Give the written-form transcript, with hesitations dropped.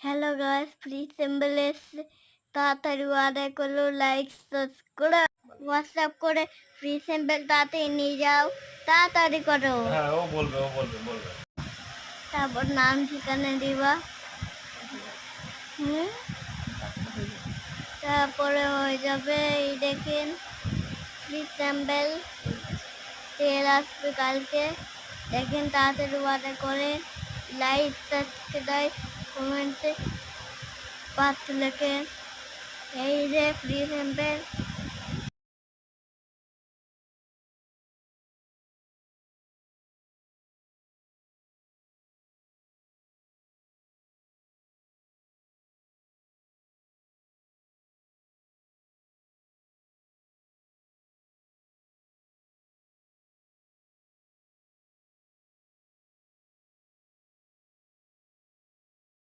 Hello guys, free symbol এসছে। তাড়াতাড়ি order করো, লাইক সাবস্ক্রাইব হোয়াটসঅ্যাপ করে ফ্রি সিম্বল তাড়াতাড়ি নিয়ে যাও। তাড়াতাড়ি করো। হ্যাঁ ও বলবে। তারপর নাম ঠিকানা দিবা। হুম তারপরে হয়ে যাবে। এই দেখেন ফ্রি সিম্বল তেল আসবে কালকে। দেখেন তাড়াতাড়ি অর্ডার করে লাইক সাবস্ক্রাইব কমেন্টে পাঁচ লেখেন। এই যে ফ্রি সিম্বল